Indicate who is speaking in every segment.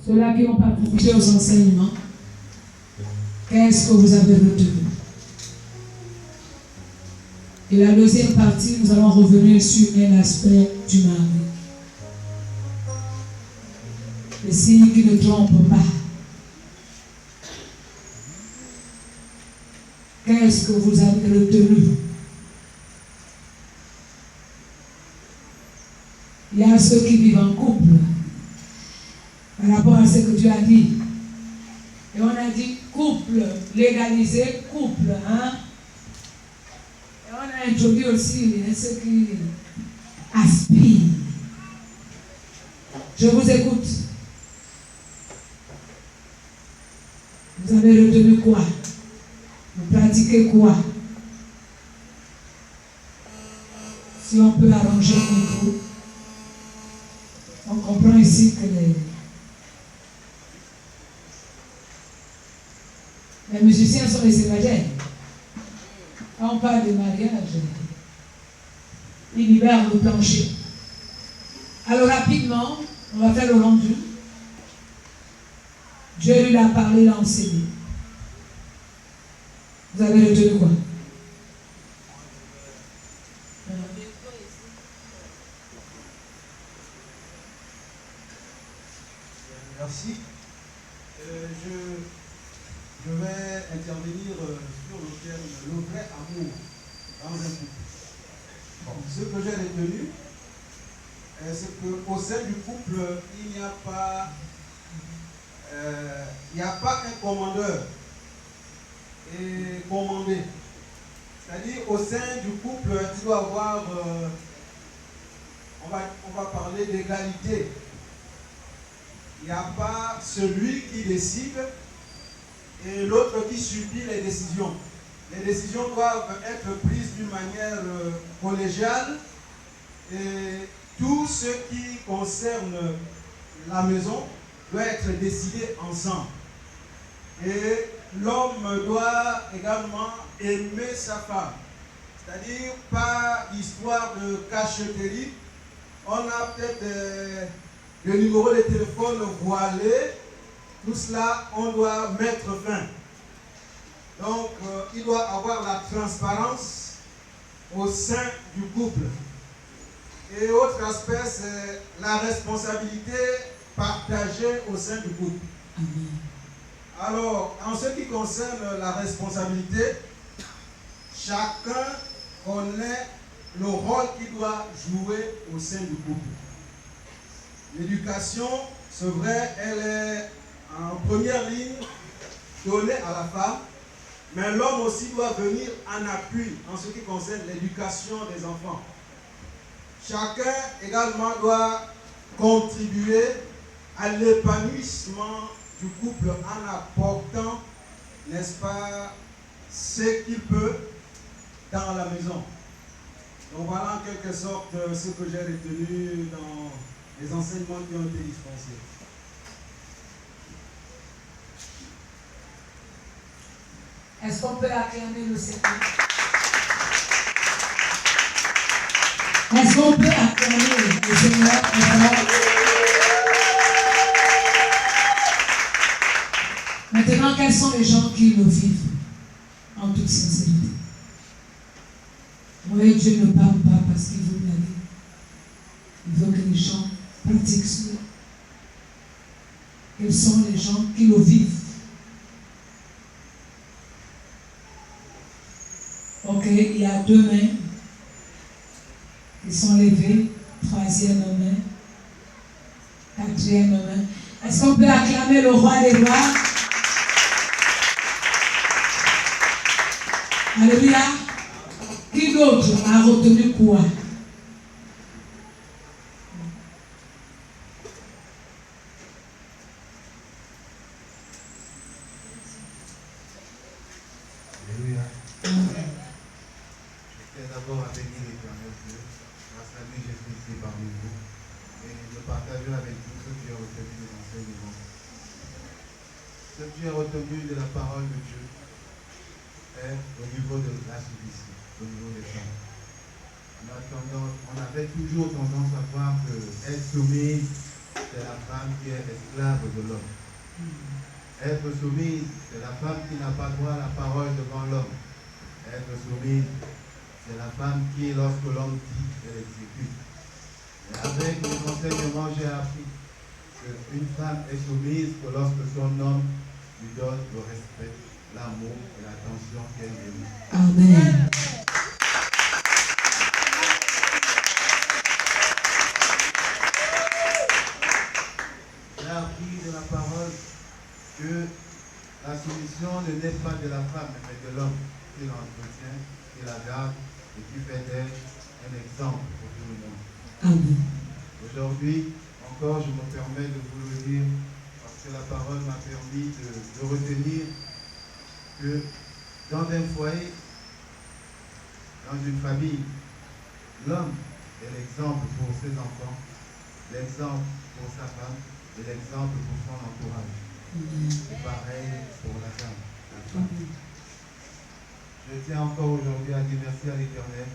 Speaker 1: Ceux-là qui ont participé aux enseignements, qu'est-ce que vous avez retenu? Et la deuxième partie, nous allons revenir sur un aspect du mari. Le signe qui ne trompe pas. Qu'est-ce que vous avez retenu? Il y a ceux qui vivent en couple par rapport à ce que tu as dit. Et on a dit couple légalisé, couple, hein? Et on a introduit aussi ceux qui aspirent. Je vous écoute. Vous avez retenu quoi? Vous pratiquez quoi? Si on peut arranger le micro, on comprend ici que les musiciens sont les célibataires. Quand on parle de mariage, ils libèrent le plancher. Alors rapidement, on va faire le rendu. Dieu lui a parlé, l'a enseigné. Vous avez retenu quoi?
Speaker 2: Merci. Je vais intervenir sur le terme le vrai amour dans un couple. Bon, ce que j'ai retenu, c'est qu'au sein du couple, il n'y a pas un commandeur et commandé. C'est-à-dire au sein du couple, il doit avoir, on va parler d'égalité. Il n'y a pas celui qui décide et l'autre qui subit les décisions. Les décisions doivent être prises d'une manière collégiale et tout ce qui concerne la maison doit être décidé ensemble. Et l'homme doit également aimer sa femme. C'est-à-dire pas d'histoire de cacheterie. On a peut-être le numéro de téléphone voilé. Tout cela, on doit mettre fin. Donc, il doit avoir la transparence au sein du couple. Et autre aspect, c'est la responsabilité partagée au sein du couple. Alors, en ce qui concerne la responsabilité, chacun connaît le rôle qu'il doit jouer au sein du couple. L'éducation, c'est vrai, elle est en première ligne donnée à la femme, mais l'homme aussi doit venir en appui en ce qui concerne l'éducation des enfants. Chacun également doit contribuer à l'épanouissement du couple en apportant, n'est-ce pas, ce qu'il peut dans la maison. Donc voilà en quelque sorte ce que j'ai retenu dans les enseignements qui ont été dispensés.
Speaker 1: Est-ce qu'on peut acclamer le Seigneur? Est-ce qu'on peut acclamer le Seigneur? Maintenant, quels sont les gens qui le vivent en toute sincérité? Oui, Dieu ne parle pas parce qu'il veut la vie. Il veut que les gens pratiquent cela. Quels sont les gens qui le vivent? Ok, il y a 2 mains qui sont levées, 3e main, 4e main. Est-ce qu'on peut acclamer le roi des rois? Alléluia. Qui d'autre a retenu quoi?
Speaker 3: Alléluia. J'étais d'abord à bénir l'Éternel Dieu. Grâce à lui, je suis ici parmi vous. Et je partagerai avec vous ce qui est retenu des enseignements. Ce qui est retenu de la parole de Dieu est au niveau de la soumission, au niveau des femmes. On avait toujours tendance à voir qu'être soumise c'est la femme qui est esclave de l'homme. Être soumise, c'est la femme qui n'a pas droit à la parole devant l'homme. Être soumise, c'est la femme qui, lorsque l'homme dit, elle exécute. Et avec les enseignements, j'ai appris qu'une femme est soumise que lorsque son homme lui donne le respect, l'amour et l'attention qu'elle mérite.
Speaker 1: Amen.
Speaker 3: J'ai appris de la parole que la soumission ne naît pas de la femme, mais de l'homme qui l'entretient, qui la garde et qui fait d'elle un exemple pour tout le monde.
Speaker 1: Amen.
Speaker 3: Aujourd'hui, encore, je me permets de vous le dire parce que la parole m'a permis de retenir que dans un foyer, dans une famille, l'homme est l'exemple pour ses enfants, l'exemple pour sa femme et l'exemple pour son entourage. C'est pareil pour la femme. Je tiens encore aujourd'hui à dire merci à l'Éternel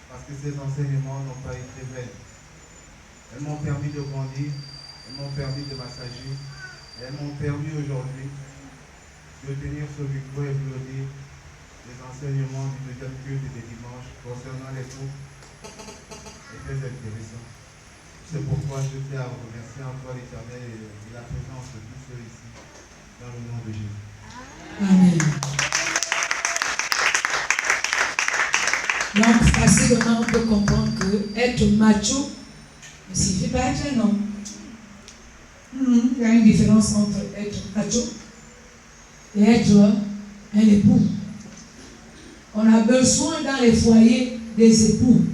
Speaker 3: parce que ces enseignements n'ont pas été vains. Elles m'ont permis de grandir, elles m'ont permis de m'assagir, et elles m'ont permis aujourd'hui de tenir ce micro et vous le dire, les enseignements du deuxième culte de dimanche concernant les couples est très intéressant. C'est pourquoi je tiens à remercier encore l'Éternel et la présence de tous ceux ici, dans le nom de Jésus.
Speaker 1: Amen. Donc, facilement, on peut comprendre que être macho ne signifie pas être un homme. Il y a une différence entre être macho et être un époux. On a besoin dans les foyers des époux.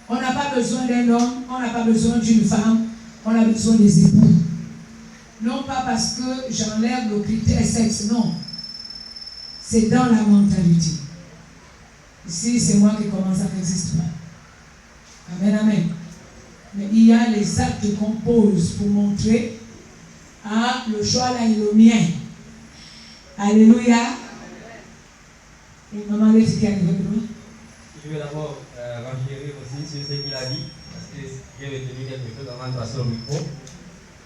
Speaker 1: On n'a pas besoin d'un homme, on n'a pas besoin d'une femme, on a besoin des époux. Non pas parce que j'enlève le critère sexe, non. C'est dans la mentalité. Ici, c'est moi qui commence, ça n'existe pas. Amen, amen. Mais il y a les actes qu'on pose pour montrer, ah, le choix là est le mien. Alléluia. Et maman, elle dit qu'elle est venue.
Speaker 4: Je vais d'abord renchérir aussi sur ce qu'il a dit, parce que j'ai retenu quelque chose avant de passer au micro.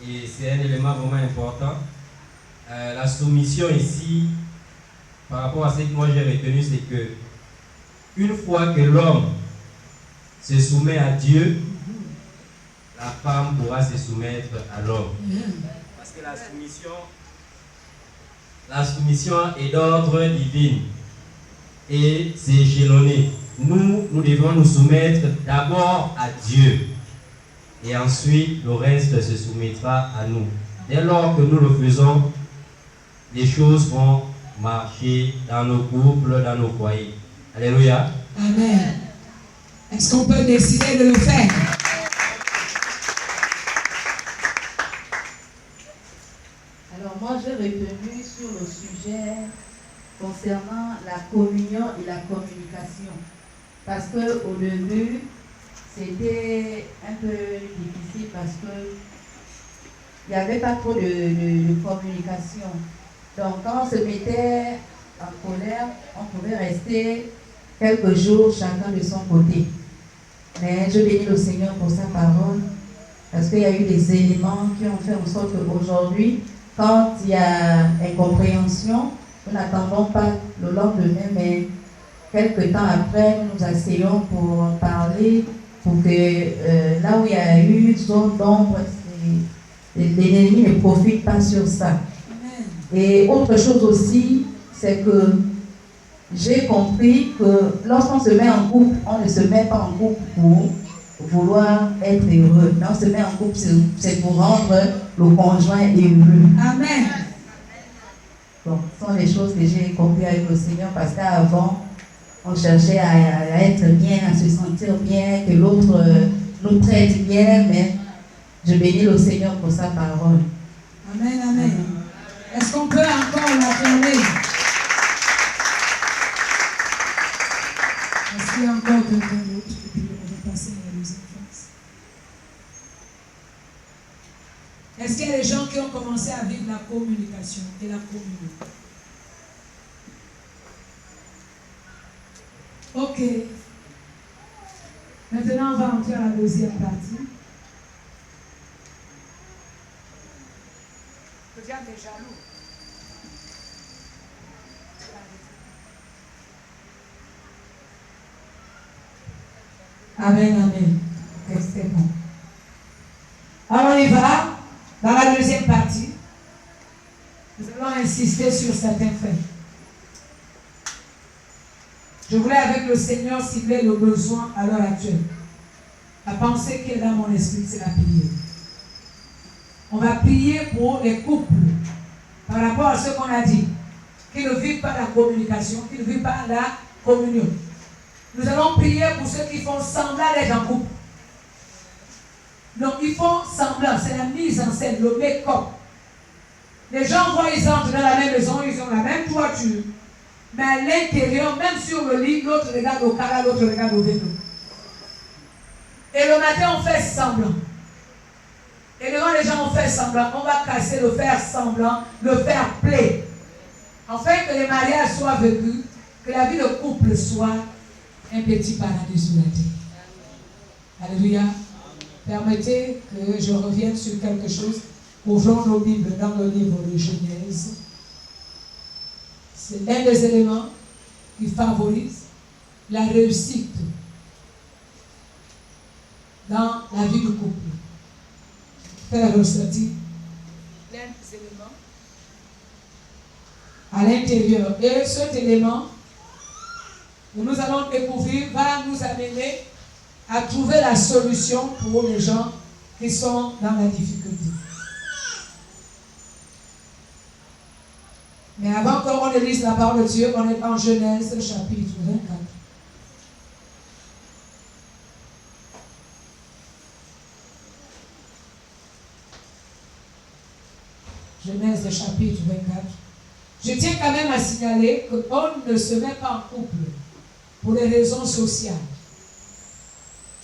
Speaker 4: Et c'est un élément vraiment important. La soumission ici, par rapport à ce que moi j'ai retenu, c'est que une fois que l'homme se soumet à Dieu, la femme pourra se soumettre à l'homme. Parce que la soumission est d'ordre divin et c'est échelonné. Nous devons nous soumettre d'abord à Dieu et ensuite le reste se soumettra à nous. Dès lors que nous le faisons, les choses vont marcher dans nos couples, dans nos foyers. Alléluia.
Speaker 1: Amen. Est-ce qu'on peut décider de le faire?
Speaker 5: Alors moi j'ai retenu sur le sujet concernant la communion et la communication. Parce qu'au début, c'était un peu difficile parce que il n'y avait pas trop de communication. Donc quand on se mettait en colère, on pouvait rester quelques jours chacun de son côté. Mais je bénis le Seigneur pour sa parole, parce qu'il y a eu des éléments qui ont fait en sorte qu'aujourd'hui, quand il y a incompréhension, nous n'attendons pas le lendemain, mais quelques temps après, nous nous asseyons pour parler, pour que là où il y a eu zone d'ombre, l'ennemi ne profite pas sur ça. Et autre chose aussi, c'est que j'ai compris que lorsqu'on se met en couple, on ne se met pas en couple pour vouloir être heureux. Mais on se met en couple, c'est pour rendre le conjoint heureux.
Speaker 1: Amen.
Speaker 5: Bon, ce sont les choses que j'ai compris avec le Seigneur, parce qu'avant, on cherchait à être bien, à se sentir bien, que l'autre nous traite bien, mais je bénis le Seigneur pour sa parole.
Speaker 1: Amen, amen. Est-ce qu'on peut encore l'acclamer? Est-ce qu'il y a encore quelqu'un d'autre? Et puis on va passer à la deuxième phase. Est-ce qu'il y a des gens qui ont commencé à vivre la communication et la communion? Ok. Maintenant, on va entrer à la deuxième partie. Le diable est jaloux. Amen, amen. Restez bon. Alors on y va. Dans la deuxième partie, nous allons insister sur certains faits. Je voulais avec le Seigneur cibler le besoin à l'heure actuelle. La pensée qui est dans mon esprit, c'est la prière. On va prier pour les couples par rapport à ce qu'on a dit, qui ne vivent pas la communication, qui ne vivent pas la communion. Nous allons prier pour ceux qui font semblant d'être en couple. Donc ils font semblant, c'est la mise en scène, le make-up. Les gens voient, ils entrent dans la même maison, ils ont la même toiture. Mais à l'intérieur, même sur le lit, l'autre regarde au canal, l'autre regarde au vélo. Et le matin, on fait semblant. Et devant les gens, on fait semblant. On va casser le faire semblant, le faire play. Afin que les mariages soient vécus, que la vie de couple soit un petit paradis sur la terre. Alléluia. Permettez que je revienne sur quelque chose. Ouvrons nos Bibles dans le livre de Genèse. C'est un des éléments qui favorise la réussite dans la vie du couple. Faire ressortir l'un des éléments à l'intérieur. Et cet élément que nous allons découvrir va nous amener à trouver la solution pour les gens qui sont dans la difficulté. Mais avant qu'on ne lise la parole de Dieu, on est en Genèse chapitre 24. Genèse chapitre 24. Je tiens quand même à signaler qu'on ne se met pas en couple pour des raisons sociales.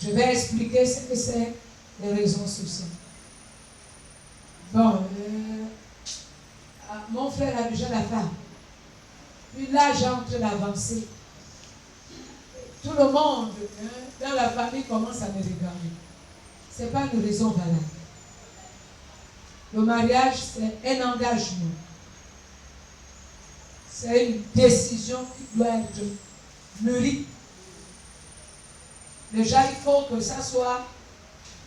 Speaker 1: Je vais expliquer ce que c'est les raisons sociales. Bon, mon frère a déjà la femme. Puis là, j'ai en train d'avancer. Tout le monde dans la famille commence à me regarder. Ce n'est pas une raison valable. Le mariage, c'est un engagement. C'est une décision qui doit être mûrie. Déjà, il faut que ça soit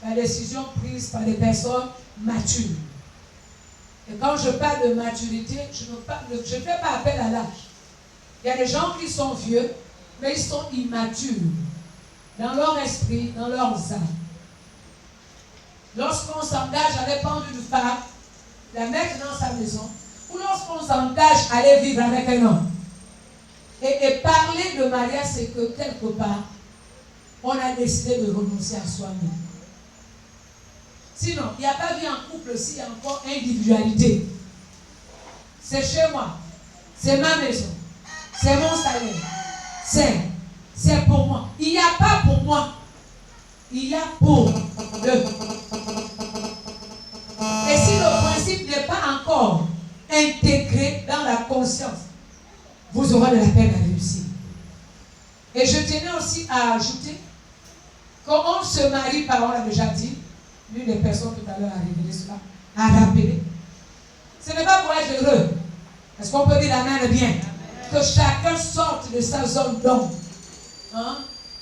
Speaker 1: la décision prise par des personnes matures. Et quand je parle de maturité, je ne fais pas appel à l'âge. Il y a des gens qui sont vieux, mais ils sont immatures dans leur esprit, dans leurs âmes. Lorsqu'on s'engage à répandre une femme, la mettre dans sa maison, ou lorsqu'on s'engage à aller vivre avec un homme. Et parler de mariage, c'est que quelque part, on a décidé de renoncer à soi-même. Sinon, il n'y a pas vie en couple s'il y a encore individualité. C'est chez moi, c'est ma maison, c'est mon salaire, c'est pour moi. Il n'y a pas pour moi, il y a pour eux. Et si le principe n'est pas encore intégré dans la conscience, vous aurez de la peine à réussir. Et je tenais aussi à ajouter qu'on ne se marie pas, on l'a déjà dit, l'une des personnes tout à l'heure a révélé cela, a rappelé. Ce n'est pas pour être heureux. Est-ce qu'on peut dire amen bien? Que chacun sorte de sa zone d'ombre,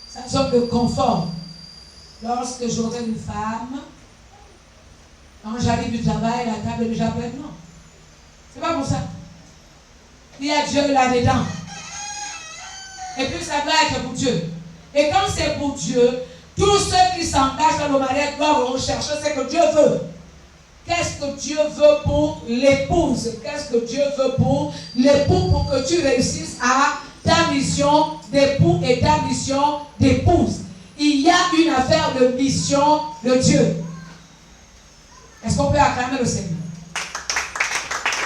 Speaker 1: sa zone de confort. Lorsque j'aurai une femme, quand j'arrive du travail, la table est déjà pleine. Non. C'est pas pour ça. Il y a Dieu là-dedans. Et puis ça doit être pour Dieu. Et quand c'est pour Dieu, tous ceux qui s'engagent dans le mariage doivent rechercher ce que Dieu veut. Qu'est-ce que Dieu veut pour l'épouse? Qu'est-ce que Dieu veut pour l'époux pour que tu réussisses à ta mission d'époux et ta mission d'épouse? Il y a une affaire de mission de Dieu. Est-ce qu'on peut acclamer le Seigneur?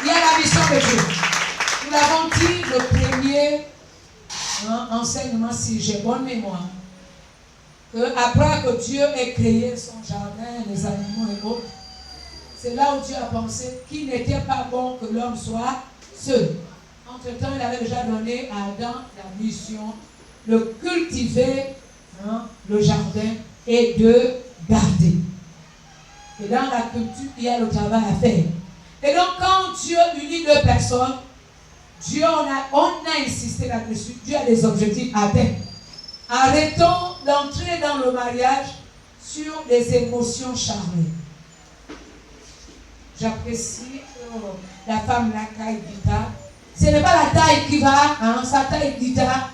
Speaker 1: Il y a la mission de Dieu. Nous l'avons dit le premier enseignement, si j'ai bonne mémoire, que après que Dieu ait créé son jardin, les animaux et autres, c'est là où Dieu a pensé qu'il n'était pas bon que l'homme soit seul. Entre-temps, il avait déjà donné à Adam la mission de cultiver le jardin et de garder. Et dans la culture, il y a le travail à faire. Et donc, quand Dieu unit deux personnes, Dieu, on a insisté là-dessus. Dieu a des objectifs atteints. Arrêtons d'entrer dans le mariage sur des émotions charnelles. J'apprécie la femme, la taille guitare. Ce n'est pas la taille qui va, sa taille guitare,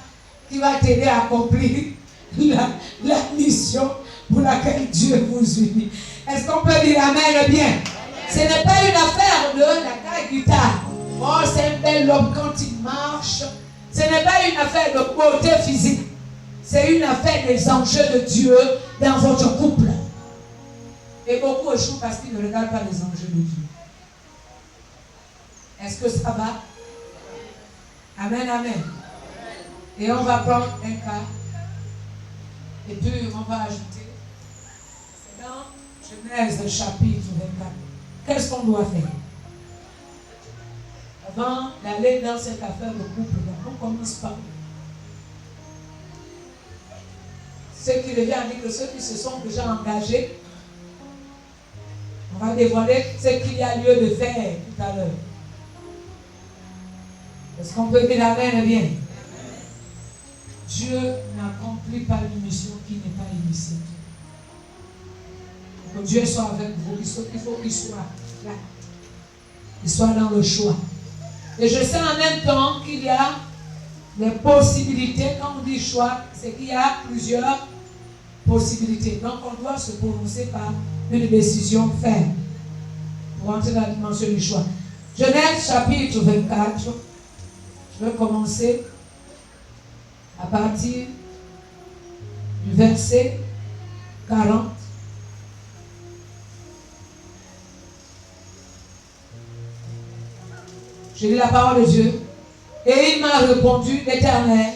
Speaker 1: qui va t'aider à accomplir la mission pour laquelle Dieu vous unit. Est-ce qu'on peut dire amen bien? Ce n'est pas une affaire de la taille guitare. Oh, c'est un bel homme quand il marche. Ce n'est pas une affaire de beauté physique. C'est une affaire des enjeux de Dieu dans votre couple. Et beaucoup échouent parce qu'ils ne regardent pas les enjeux de Dieu. Est-ce que ça va? Amen, amen. Et on va prendre un cas. Et puis on va ajouter. C'est dans Genèse chapitre 24. Qu'est-ce qu'on doit faire? Avant d'aller dans cette affaire de couple, on commence par ce qui revient à dire que ceux qui se sont déjà engagés, on va dévoiler ce qu'il y a lieu de faire tout à l'heure. Est-ce qu'on peut dire amen bien? Dieu n'accomplit pas une mission qui n'est pas initiée. Que Dieu soit avec vous, il faut qu'il soit là. Qu'il soit dans le choix. Et je sais en même temps qu'il y a des possibilités. Quand on dit choix, c'est qu'il y a plusieurs possibilités. Donc on doit se prononcer par une décision ferme pour entrer dans la dimension du choix. Genèse chapitre 24. Je vais commencer à partir du verset 40. J'ai lu la parole de Dieu. Et il m'a répondu, l'Éternel,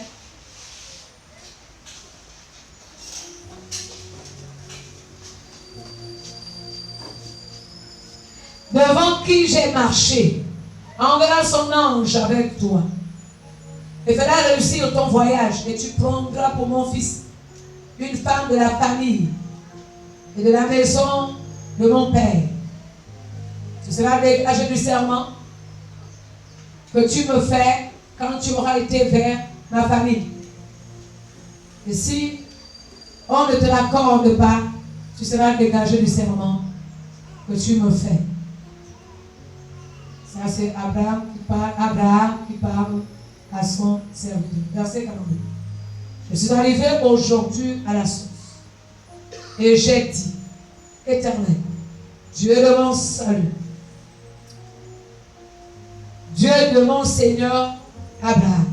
Speaker 1: devant qui j'ai marché, enverra son ange avec toi et fera réussir ton voyage, et tu prendras pour mon fils une femme de la famille et de la maison de mon père. Ce sera le gage du serment que tu me fais quand tu auras été vers ma famille. Et si on ne te l'accorde pas, tu seras dégagé du serment que tu me fais. Ça, c'est Abraham qui parle à son serviteur. Verset 42. Je suis arrivé aujourd'hui à la source. Et j'ai dit, Éternel, Dieu de mon salut, Dieu de mon Seigneur Abraham,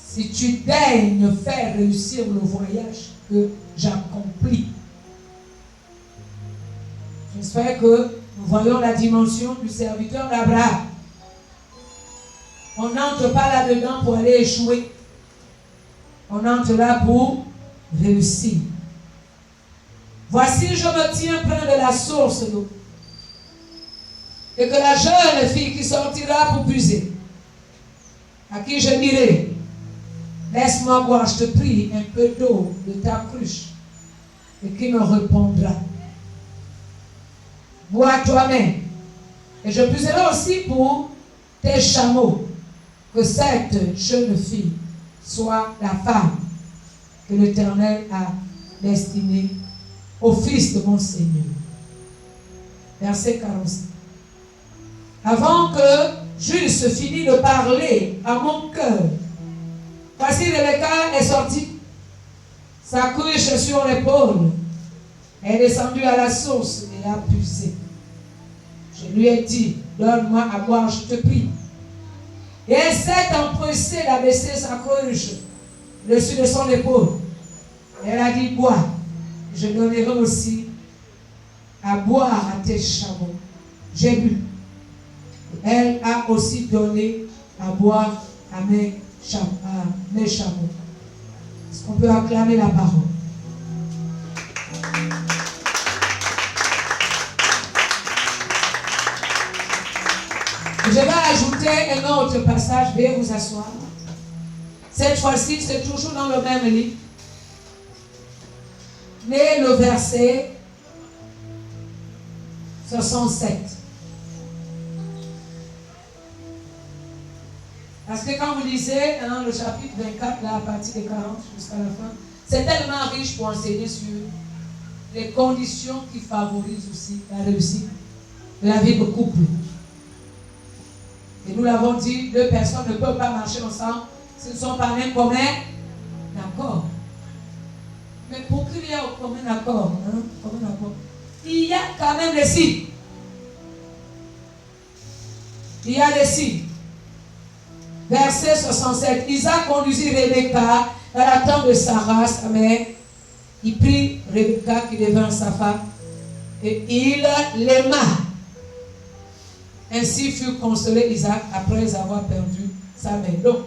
Speaker 1: si tu daignes faire réussir le voyage que j'accomplis, j'espère que nous voyons la dimension du serviteur d'Abraham. On n'entre pas là-dedans pour aller échouer. On entre là pour réussir. Voici, je me tiens près de la source d'eau. Et que la jeune fille qui sortira pour puiser, à qui je dirai, laisse-moi boire, je te prie, un peu d'eau de ta cruche, et qui me répondra, bois toi-même, et je puiserai aussi pour tes chameaux, que cette jeune fille soit la femme que l'Éternel a destinée au fils de mon Seigneur. Verset 45. Avant que j'eusse fini de parler à mon cœur, voici Rebecca est sortie, sa cruche sur l'épaule, elle est descendue à la source et a puisé. Je lui ai dit, donne-moi à boire, je te prie. Et elle s'est empressée d'abaisser sa cruche dessus de son épaule. Elle a dit, bois, je donnerai aussi à boire à tes chameaux. J'ai bu. Elle a aussi donné à boire à mes chameaux. Est-ce qu'on peut acclamer la parole? Je vais ajouter un autre passage. Veuillez vous asseoir. Cette fois-ci, c'est toujours dans le même livre. Mais le verset 67. Parce que quand vous lisez le chapitre 24, là, à partir de 40 jusqu'à la fin, c'est tellement riche pour enseigner sur les conditions qui favorisent aussi la réussite de la vie de couple. Et nous l'avons dit, deux personnes ne peuvent pas marcher ensemble s'ils ne sont pas même communs d'accord. Mais pour qu'il y ait un commun accord, il y a quand même des signes. Il y a des signes. Verset 67. Isaac conduisit Rebecca dans la tente de Sarah, sa mère. Il prit Rebecca qui devint sa femme et il l'aima. Ainsi fut consolé Isaac après avoir perdu sa mère. Donc,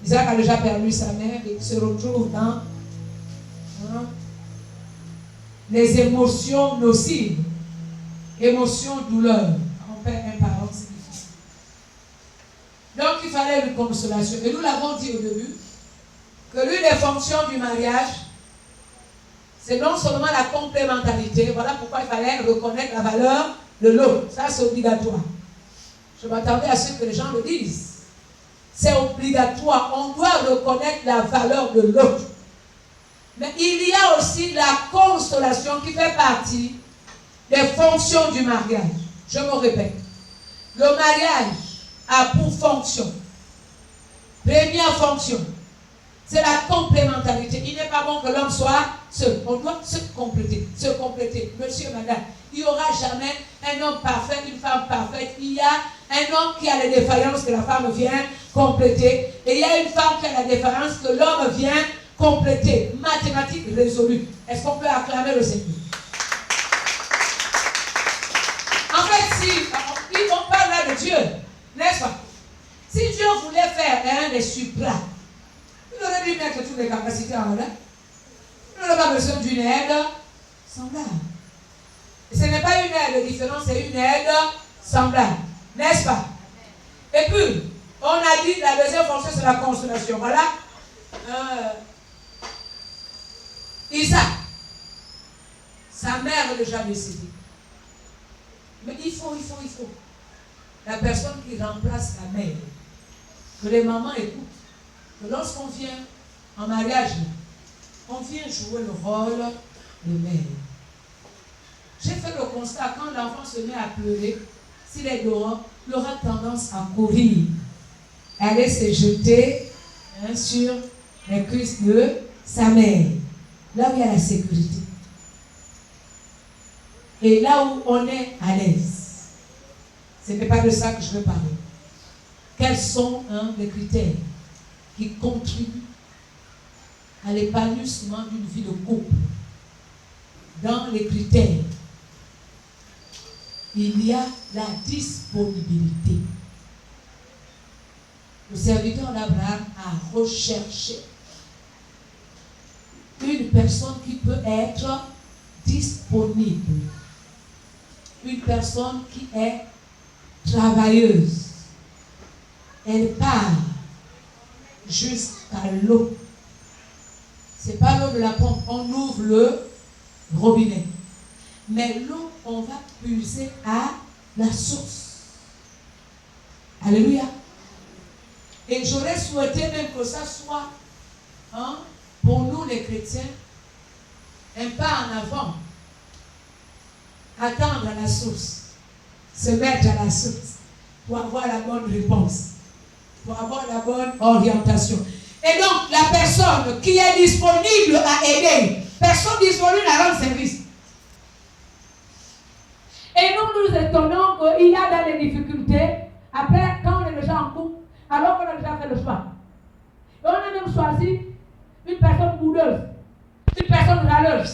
Speaker 1: Isaac a déjà perdu sa mère et il se retrouve dans les émotions nocives, émotions, douleurs. Quand on perd un parent, c'est difficile. Donc, il fallait une consolation. Et nous l'avons dit au début, que l'une des fonctions du mariage, c'est non seulement la complémentarité, voilà pourquoi il fallait reconnaître la valeur de l'autre. Ça, c'est obligatoire. Je m'attendais à ce que les gens le disent. C'est obligatoire. On doit reconnaître la valeur de l'autre. Mais il y a aussi la consolation qui fait partie des fonctions du mariage. Je me répète. Le mariage a pour fonction, première fonction, c'est la complémentarité. Il n'est pas bon que l'homme soit seul. On doit se compléter. Monsieur, madame, il n'y aura jamais un homme parfait, une femme parfaite. Il y a un homme qui a les défaillances que la femme vient compléter. Et il y a une femme qui a la défaillance que l'homme vient compléter. Mathématiques résolues. Est-ce qu'on peut acclamer le Seigneur? En fait, si on parle là de Dieu, n'est-ce pas? Si Dieu voulait faire des supras, il aurait dû mettre toutes les capacités en là. Il n'aurait pas besoin d'une aide semblable. Et ce n'est pas une aide différente, c'est une aide semblable. N'est-ce pas? Et puis, on a dit la deuxième fonction, c'est la consolation. Voilà. Isaac, sa mère est déjà décédée. Mais il faut. La personne qui remplace la mère. Que les mamans écoutent. Que lorsqu'on vient en mariage, on vient jouer le rôle de mère. J'ai fait le constat, quand l'enfant se met à pleurer, s'il est dehors, il aura tendance à courir, aller se jeter sur les cuisses de sa mère, là où il y a la sécurité. Et là où on est à l'aise. Ce n'est pas de ça que je veux parler. Quels sont les critères qui contribuent à l'épanouissement d'une vie de couple? Dans les critères, il y a la disponibilité. Le serviteur d'Abraham a recherché une personne qui peut être disponible. Une personne qui est travailleuse. Elle part jusqu'à l'eau. Ce n'est pas l'eau de la pompe. On ouvre le robinet. Mais l'eau, on va puiser à la source. Alléluia. Et j'aurais souhaité même que ça soit, pour nous les chrétiens, un pas en avant. Attendre à la source. Se mettre à la source. Pour avoir la bonne réponse. Pour avoir la bonne orientation. Et donc, la personne qui est disponible à aider, personne disponible à rendre service. Et nous nous étonnons qu'il y a dans les difficultés, après, quand on est déjà en couple, alors qu'on a déjà fait le choix. Et on a même choisi une personne boudeuse, une personne râleuse,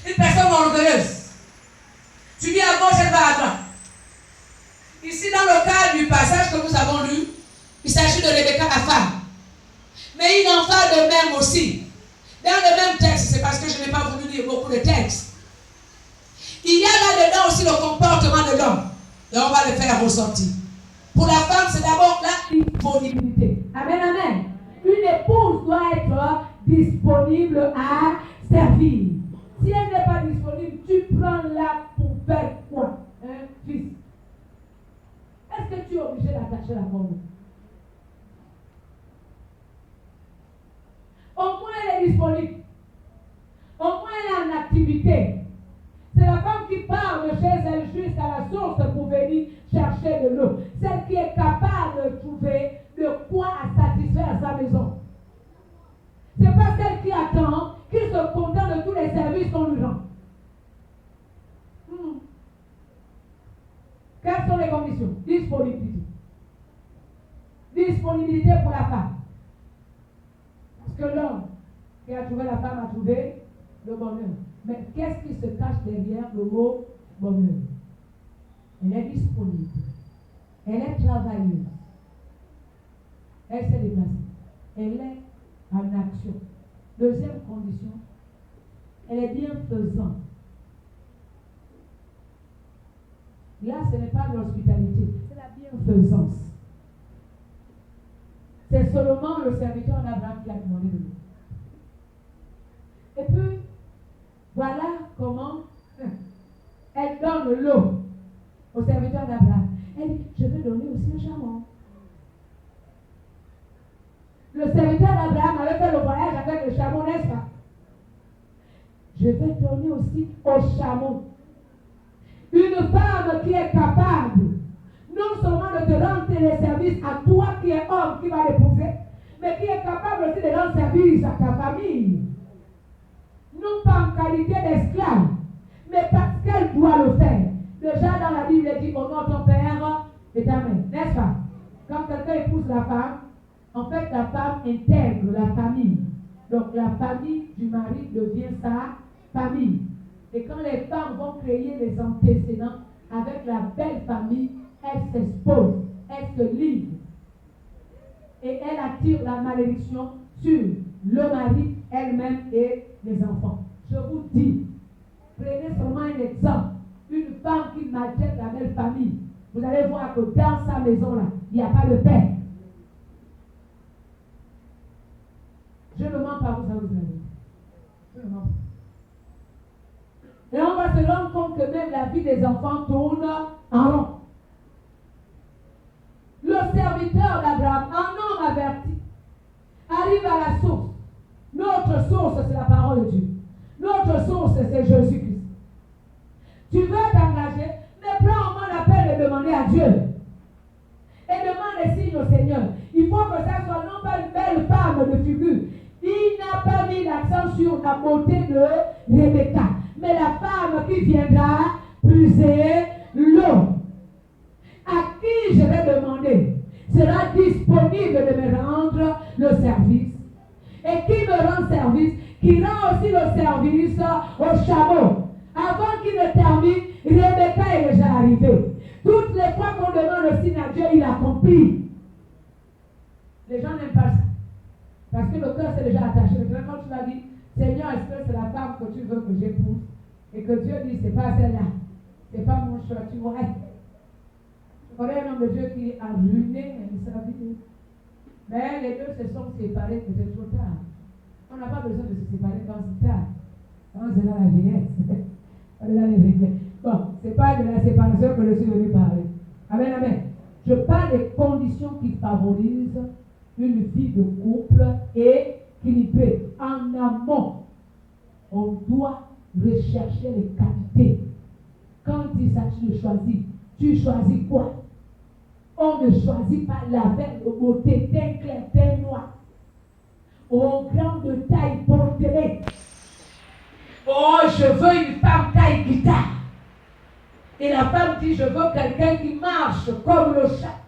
Speaker 1: une personne orgueilleuse. Tu dis à gauche, elle va à droite. Ici, dans le cas du passage que nous avons lu, il s'agit de Rebecca, la femme. Mais il en va de même aussi. Dans le même texte, c'est parce que je n'ai pas voulu lire beaucoup de textes. Il y a là-dedans aussi le comportement de l'homme. Et on va le faire ressortir. Pour la femme, c'est d'abord la disponibilité. Amen, amen. Une épouse doit être disponible à servir. Si elle n'est pas disponible, tu prends là pour faire quoi? Fils. Est-ce que tu es obligé d'attacher la corde? l'eau. Celle qui est capable de trouver de quoi satisfaire sa maison. Ce n'est pas celle qui attend, qui se contente de tous les services qu'on lui rend. Quelles sont les conditions? Disponibilité. Disponibilité pour la femme. Parce que l'homme qui a trouvé la femme a trouvé le bonheur. Mais qu'est-ce qui se cache derrière le mot bonheur? Elle est disponible. Elle est travailleuse. Elle s'est déplacée. Elle est en action. Deuxième condition, elle est bienfaisante. Là, ce n'est pas l'hospitalité, c'est la bienfaisance. C'est seulement le serviteur d'Abraham qui a demandé de l'eau. Et puis, voilà comment elle donne l'eau au serviteur d'Abraham. Elle dit, je vais donner aussi un chameau. Le serviteur d'Abraham avait fait le voyage avec le chameau, n'est-ce pas? Je vais donner aussi au chameau. Une femme qui est capable, non seulement de te rendre les services à toi qui es homme qui va l'épouser, mais qui est capable aussi de rendre service à ta famille. Non pas en qualité d'esclave, mais parce qu'elle doit le faire. Déjà dans la Bible, il dit honore ton père et ta mère, n'est-ce pas? Quand quelqu'un épouse la femme, en fait la femme intègre la famille. Donc la famille du mari devient sa famille. Et quand les femmes vont créer les antécédents avec la belle famille, elles s'exposent, elles se livrent. Et elles attirent la malédiction sur le mari, elle-même et les enfants. Je vous dis, prenez seulement un exemple. Une femme qui maltraite la belle famille, vous allez voir que dans sa maison-là, il n'y a pas de paix. Je ne mens pas, vous avez. Je ne mens pas. Et on va se rendre compte que même la vie des enfants tourne en rond. Le serviteur d'Abraham, un homme averti, arrive à la source. Notre source, c'est la parole de Dieu. Notre source, c'est Jésus-Christ. Tu veux t'engager, mais prends au moins la peine de demander à Dieu. Et demande des signes au Seigneur. Il faut que ça soit non pas une belle femme de figure. Il n'a pas mis l'accent sur la beauté de Rebecca, mais la femme qui viendra puiser l'eau. À qui je vais demander sera disponible de me rendre le service. Et qui me rend service, qui rend aussi le service au chameau. Avant qu'il ne termine, Rebecca est déjà arrivée. Toutes les fois qu'on demande le signe à Dieu, il accomplit. Les gens n'aiment pas ça. Parce que le cœur s'est déjà attaché. Quand tu m'as dit, Seigneur, est-ce que c'est la femme que tu veux que j'épouse? Et que Dieu dit, c'est pas celle-là. C'est pas mon choix, tu vois. Je connais un homme de Dieu qui a ruiné sa vie. Mais les deux se sont séparés, peut-être trop tard. On n'a pas besoin de se séparer quand c'est tard. Quand c'est là la vieillesse. Bon, c'est pas de la séparation que je suis venu parler. Amen, amen. Je parle des conditions qui favorisent une vie de couple équilibrée. En amont, on doit rechercher les qualités. Quand il s'agit de choisir, tu choisis quoi? On ne choisit pas la belle beauté, teint clair, teint noir. Oh, grande taille, portée. Oh, je veux une femme taille guitare. Et la femme dit, je veux quelqu'un qui marche comme le chat.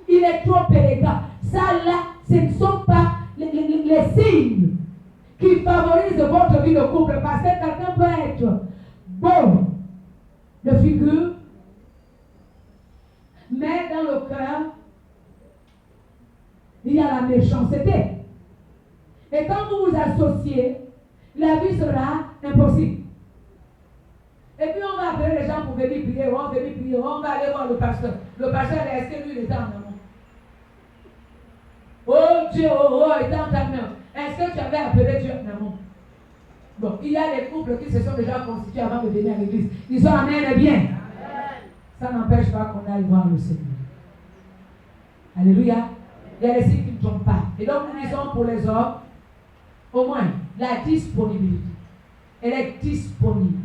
Speaker 1: Il est trop élégant. Ça là, ce ne sont pas les signes qui favorisent votre vie de couple. Parce que quelqu'un peut être beau de figure, mais dans le cœur, il y a la méchanceté. Et quand vous vous associez, la vie sera impossible. Et puis on va appeler les gens pour venir prier, on va venir prier, on va aller voir le pasteur. Le pasteur, est-ce que lui, il est en amont? Oh Dieu, oh, il est en ta main. Est-ce que tu avais appelé Dieu en amont? Bon, il y a des couples qui se sont déjà constitués avant de venir à l'église. Ils ont amen bien. Amen. Ça n'empêche pas qu'on aille voir le Seigneur. Alléluia. Il y a des signes qui ne tombent pas. Et donc nous disons pour les hommes, au moins, la disponibilité. Elle est disponible.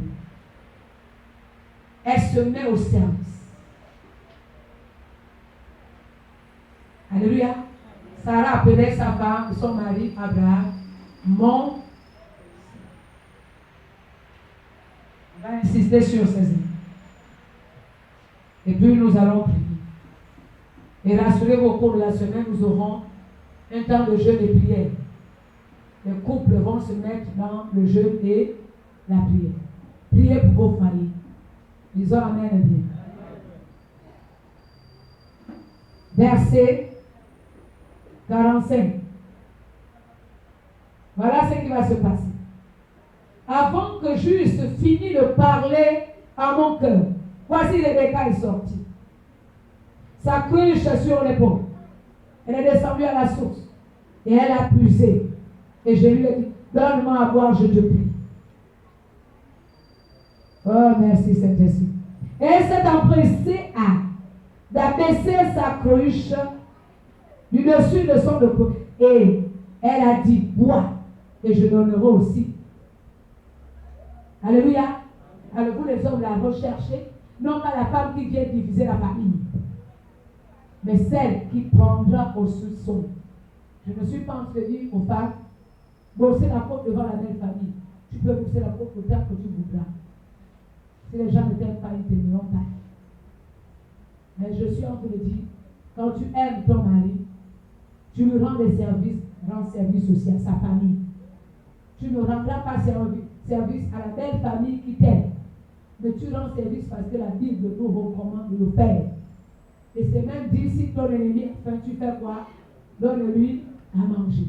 Speaker 1: Elle se met au service. Alléluia. Sarah appelait sa femme, son mari, Abraham, mon. On va insister sur ces mots. Et puis nous allons prier. Et rassurez-vous, au cours de la semaine, nous aurons un temps de jeûne et prière. Les couples vont se mettre dans le jeûne et la prière. Priez pour vos familles. Disons Amen et bien. Verset 45. Voilà ce qui va se passer. Avant que juste finisse de parler à mon cœur, voici Rebecca est sortie. Sa cruche sur l'épaule. Elle est descendue à la source. Et elle a puisé. Et je lui ai dit, donne-moi à boire, je te prie. Oh, merci Saint-Esprit. Et elle s'est empressée d'abaisser sa cruche du dessus de son épaule. Et elle a dit, bois, et je donnerai aussi. Alléluia. Alors vous les hommes la recherchez, non pas la femme qui vient diviser la famille, mais celle qui prendra au soupçon. Je ne suis pas en train de dire aux femmes, bosser la porte devant la belle famille. Tu peux bosser la porte autant que tu voudras. Si les gens ne t'aiment pas, ils ne t'aimeront pas. Mais je suis en train de dire, quand tu aimes ton mari, tu lui rends des services, rends service aussi à sa famille. Tu ne rendras pas service à la belle famille qui t'aime. Mais tu rends service parce que la Bible nous recommande de le faire. Et c'est même dit, si ton ennemi a faim, tu fais quoi? Donne-lui à manger.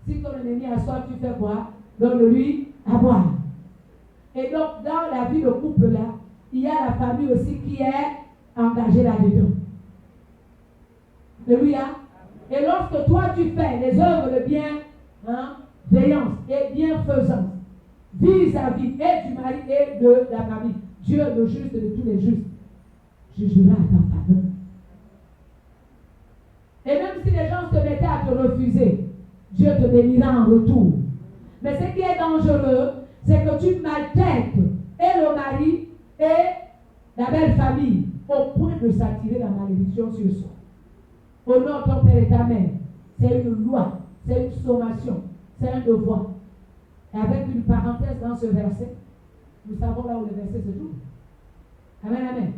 Speaker 1: Si ton ennemi a soif, tu fais quoi? Donne-lui à boire. Et donc, dans la vie de couple là, il y a la famille aussi qui est engagée là-dedans. Alléluia. Et lorsque toi tu fais les œuvres de bienveillance et bienfaisance vis-à-vis et du mari et de la famille, Dieu, le juste de tous les justes, jugera à ta faveur. Et même si les gens se mettaient à te refuser, Dieu te bénira en retour. Mais ce qui est dangereux, c'est que tu maltraites et le mari et la belle famille au point de s'attirer la malédiction sur soi. Honore ton père et ta mère. C'est une loi, c'est une sommation, c'est un devoir. Et avec une parenthèse dans ce verset, nous savons là où le verset se trouve. Amen, amen.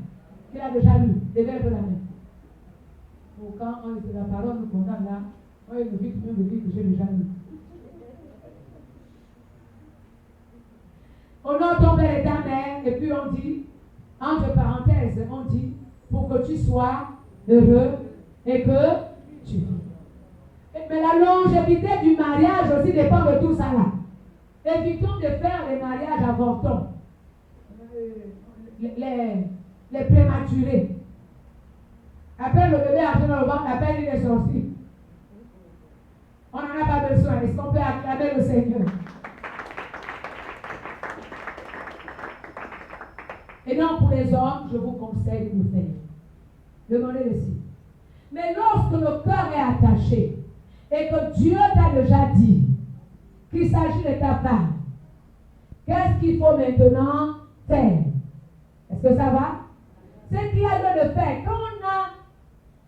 Speaker 1: Qui l'a déjà lu? Levez un peu la main. Pour quand on est de la parole, nous condamne là, on est le vite, même le vite que j'ai déjà lu. Honore ton père et ta mère, et puis on dit, entre parenthèses, on dit, pour que tu sois heureux et que tu vis. Mais la longévité du mariage aussi dépend de tout ça là. Évitons de faire les mariages avortants. Les prématurés. Après le bébé arrive dans le ventre, appelle il est sorti. On n'en a pas besoin. Est-ce qu'on peut acclamer le Seigneur? Et non, pour les hommes, je vous conseille de faire. Demandez-le si. Mais lorsque le cœur est attaché et que Dieu t'a déjà dit qu'il s'agit de ta femme, qu'est-ce qu'il faut maintenant faire? Est-ce que ça va? Ce qu'il y a lieu de faire, quand on a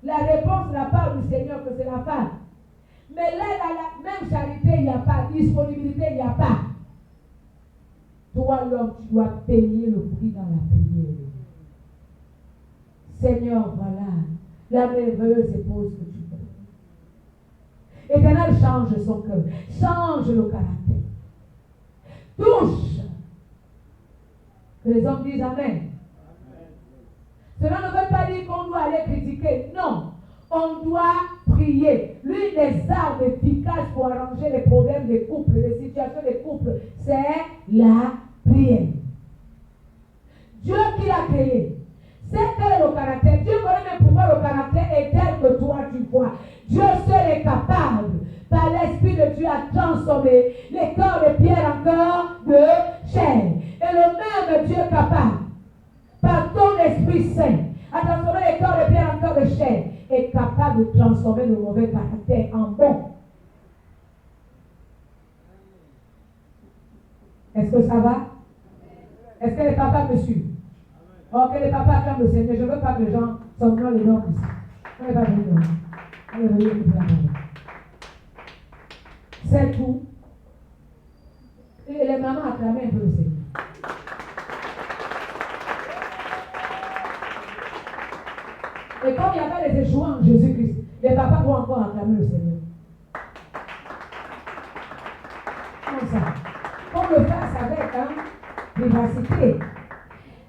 Speaker 1: la réponse de la part du Seigneur que c'est la femme, mais là, la même charité, il n'y a pas, disponibilité, il n'y a pas. Toi, l'homme, tu dois payer le prix dans la prière. Seigneur, voilà la merveilleuse épouse que tu veux. Éternel, change son cœur, change le caractère. Touche. Que les hommes disent Amen. Cela ne veut pas dire qu'on doit aller critiquer. Non. On doit prier. L'une des armes efficaces pour arranger les problèmes des couples, les situations des couples, c'est la prière. Dieu qui l'a créé, c'est quel est le caractère. Dieu connaît même pourquoi le caractère est tel que toi tu vois. Dieu seul est capable, par l'Esprit de Dieu, à transformer les corps de pierre en corps de chair. Et le même Dieu capable, par ton Esprit Saint, à transformer les corps de pierre en corps de chair, est capable de transformer le mauvais caractère en bon. Est-ce que ça va? Est-ce que les papas me suivent? Oh, que les papas acclament le Seigneur. Je ne veux pas que les gens somnolent les noms ici. Je ne veux pas les noms. Alléluia, c'est tout. Et les mamans acclamaient un peu le Seigneur. Et comme il n'y a pas les échouants en Jésus-Christ, les papas vont encore acclamer le Seigneur. Comme ça. Qu'on le fasse avec vivacité.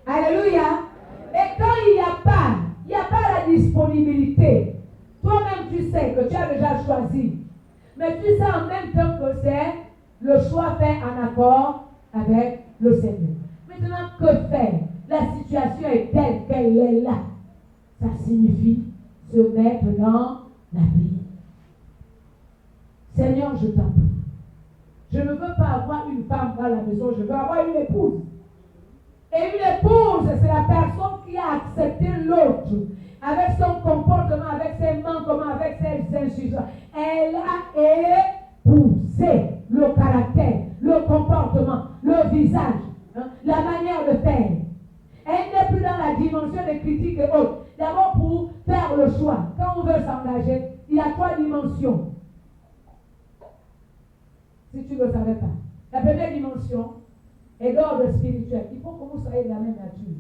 Speaker 1: Alléluia. Et quand il n'y a pas la disponibilité, toi-même tu sais que tu as déjà choisi, mais tu sais en même temps que c'est le choix fait en accord avec le Seigneur. Maintenant, que faire? La situation est telle qu'elle est là. Ça signifie se mettre dans la prière. Seigneur, je t'en prie. Je ne veux pas avoir une femme dans la maison, je veux avoir une épouse. Et une épouse, c'est la personne qui a accepté l'autre, avec son comportement, avec ses manquements, avec ses insuffisances. Elle a épousé le caractère, le comportement, le visage, la manière de faire. Elle n'est plus dans la dimension des critiques et autres. D'abord, pour faire le choix, quand on veut s'engager, il y a 3 dimensions. Si tu ne le savais pas. La première dimension est d'ordre spirituel. Il faut que vous soyez de la même nature.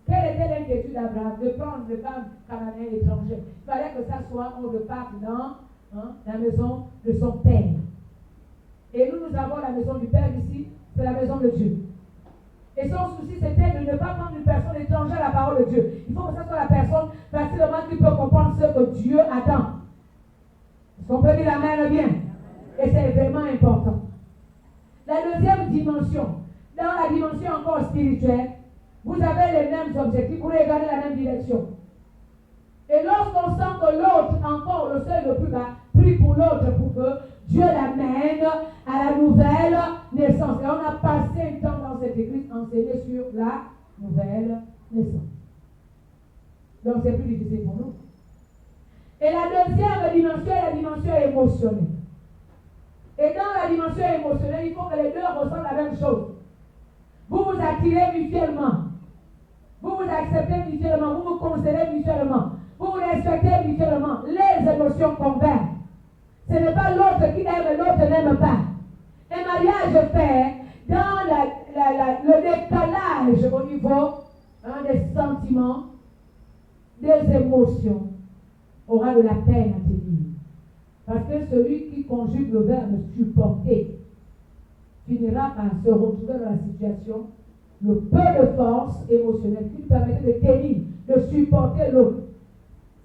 Speaker 1: Quelle était l'inquiétude d'Abraham? De prendre des femmes cananéennes étrangères. Il fallait que ça soit, on reparte dans la maison de son père. Et nous avons la maison du Père ici, c'est la maison de Dieu. Et son souci, c'était de ne pas prendre une personne étrangère à la parole de Dieu. Il faut que ce soit la personne facilement qui peut comprendre ce que Dieu attend. Est-ce qu'on peut dire amen bien? Et c'est vraiment important. La deuxième dimension, dans la dimension encore spirituelle, vous avez les mêmes objectifs, vous regardez la même direction. Et lorsqu'on sent que l'autre, encore le seuil le plus bas, prie pour l'autre pour que Dieu l'amène à la nouvelle naissance. Et on a passé un temps dans cette église enseigné sur la nouvelle naissance. Donc c'est plus difficile pour nous. Et la deuxième dimension est la dimension émotionnelle. Et dans la dimension émotionnelle, il faut que les deux ressentent la même chose. Vous vous attirez mutuellement. Vous vous acceptez mutuellement. Vous vous considérez mutuellement. Vous vous respectez mutuellement. Les émotions convergent. Ce n'est pas l'autre qui aime et l'autre n'aime pas. Un mariage fait dans le décalage au niveau des sentiments, des émotions, aura de la peine à tenir. Parce que celui qui conjugue le verbe supporter finira par se retrouver dans la situation, le peu de force émotionnelle qui lui permettait de tenir, de supporter l'autre.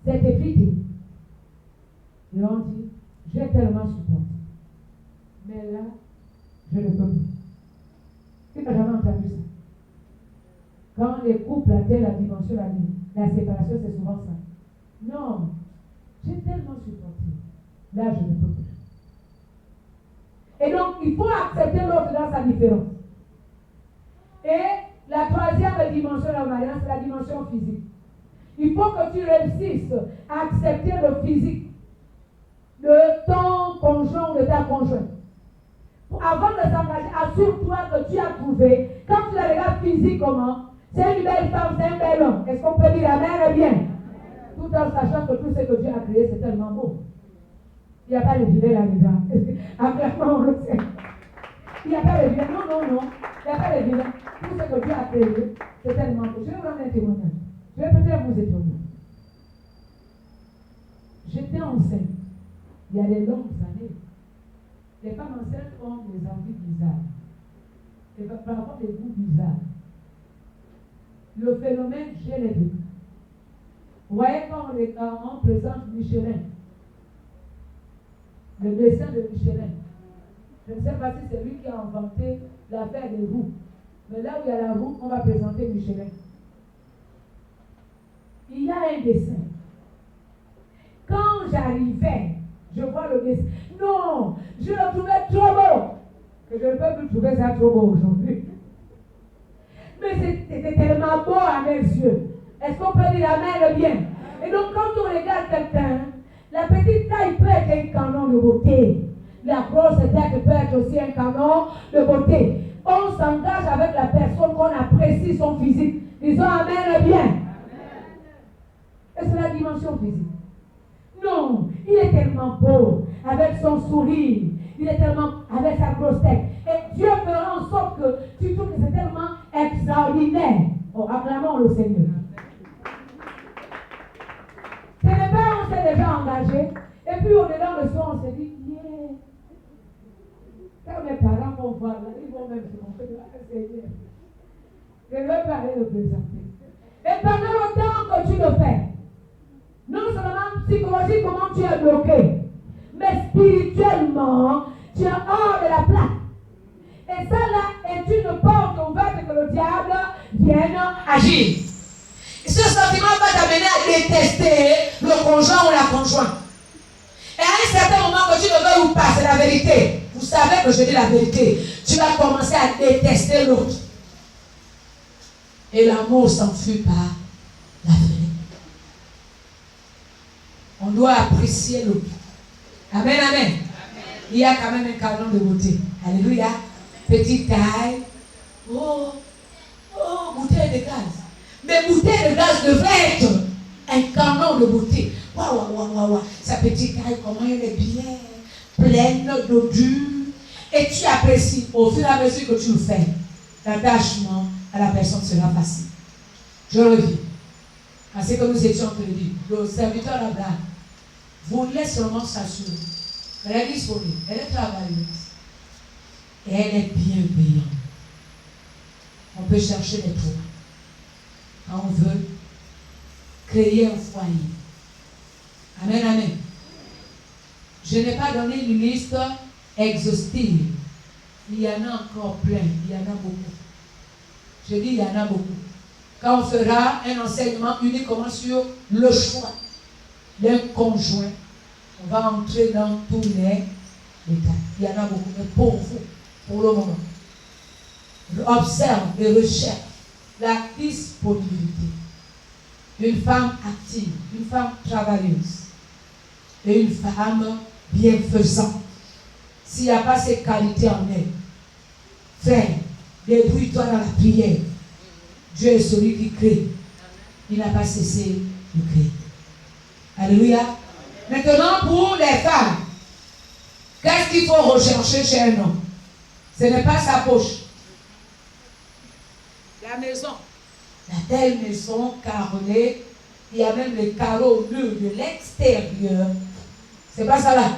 Speaker 1: C'est effrité. Et on dit, j'ai tellement supporté. Mais là, je ne peux plus. Qui n'a jamais entendu ça? Quand les couples atteignent la dimension, la séparation, c'est souvent ça. Non, j'ai tellement supporté. Là, je ne peux plus. Et donc, il faut accepter l'autre dans sa différence. Et la troisième dimension de la mariage, c'est la dimension physique. Il faut que tu réussisses à accepter le physique de ton conjoint ou de ta conjointe. Avant de s'engager, assure-toi que tu as trouvé, quand tu la regardes physiquement, c'est une belle femme, c'est un bel homme. Est-ce qu'on peut dire amen bien? Tout en sachant que tout ce que Dieu a créé, c'est tellement beau. Il n'y a pas de vilain là-dedans. Clairement, on le sait. Il n'y a pas de vilain. Non. Il n'y a pas de vilain. Tout ce que Dieu a créé, c'est tellement beau. Je vais vous rendre un témoignage. Je vais peut-être vous étonner. J'étais enceinte. Il y a des longues années. Les femmes enceintes ont des envies bizarres. Et parfois des goûts bizarres. Le phénomène, je l'ai vu. Vous voyez quand on présente Michelin, le dessin de Michelin. Je ne sais pas si c'est lui qui a inventé l'affaire des roues. Mais là où il y a la roue, on va présenter Michelin. Il y a un dessin. Quand j'arrivais, je vois le dessin. Non, je le trouvais trop beau. Que je ne peux plus trouver ça trop beau aujourd'hui. Mais c'était tellement beau à mes yeux. Est-ce qu'on peut dire amen bien? Et donc quand on regarde quelqu'un, la petite taille peut être un canon de beauté. La grosse tête peut être aussi un canon de beauté. On s'engage avec la personne qu'on apprécie son physique. Disons amen bien. Et c'est la dimension physique. Non, Il est tellement beau, avec son sourire. Il est tellement avec sa grosse tête. Et Dieu fera en sorte que tu trouves que c'est tellement extraordinaire. Oh, acclamons le Seigneur. Ce n'est pas on s'est déjà engagé. Et puis au-dedans le soir, on se dit, yeah. Quand mes parents vont voir, là, ils vont même se montrer. Seigneur. Je ne veux pas aller le présenter. Et pendant le temps que tu le fais, non seulement psychologiquement tu es bloqué, mais spirituellement, tu es hors de la plaque. Et ça là est une porte ouverte que le diable vienne agir. Et ce sentiment va t'amener à détester le conjoint ou la conjointe. Et à un certain moment, que tu ne veux ou pas, c'est la vérité. Vous savez que je dis la vérité. Tu vas commencer à détester l'autre. Et l'amour s'enfuit par la vérité. On doit apprécier l'autre. Amen, amen, amen. Il y a quand même un canon de beauté. Alléluia. Petite taille. Oh, bouteille de gaz. Mais bouteille de gaz devrait être un canon de beauté. Waouh. Sa petite taille, comment elle est bien, pleine d'odeur. Et tu apprécies au fur et à mesure que tu le fais. L'attachement à la personne sera facile. Je reviens à ce que nous étions en train de dire. Le serviteur là-bas voulait seulement s'assurer. Elle est disponible, elle est travailleuse et elle est bienveillante. On peut chercher des trous. Quand on veut créer un foyer. Amen, amen. Je n'ai pas donné une liste exhaustive. Il y en a encore plein, il y en a beaucoup. Je dis il y en a beaucoup. Quand on fera un enseignement uniquement sur le choix d'un conjoint, on va entrer dans tous les détails. Il y en a beaucoup, mais pour vous, pour le moment, observe et recherche la disponibilité. Une femme active, une femme travailleuse et une femme bienfaisante. S'il n'y a pas ces qualités en elle, frère, débrouille-toi dans la prière. Dieu est celui qui crée. Il n'a pas cessé de créer. Alléluia. Maintenant, pour les femmes, qu'est-ce qu'il faut rechercher chez un homme? Ce n'est pas sa poche. La maison. La belle maison carrelée. Il y a même les carreaux bleus de l'extérieur. C'est pas ça là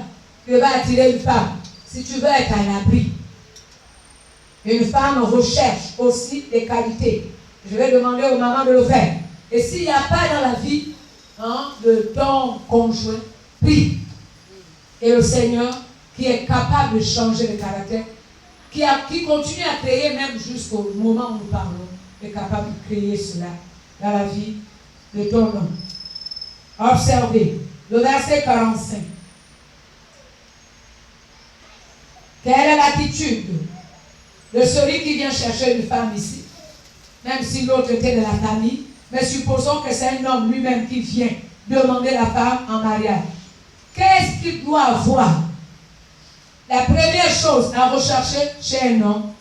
Speaker 1: que va attirer une femme. Si tu veux être à l'abri. Une femme recherche aussi des qualités. Je vais demander aux mamans de le faire. Et s'il n'y a pas dans la vie de ton conjoint, prie. Et le Seigneur, qui est capable de changer le caractère, qui continue à créer même jusqu'au moment où nous parlons, est capable de créer cela dans la vie de ton homme. Observez le verset 45. Quelle est l'attitude de celui qui vient chercher une femme ici? Même si l'autre était de la famille, mais supposons que c'est un homme lui-même qui vient demander la femme en mariage. Qu'est-ce qu'il doit avoir? La première chose à rechercher chez un homme,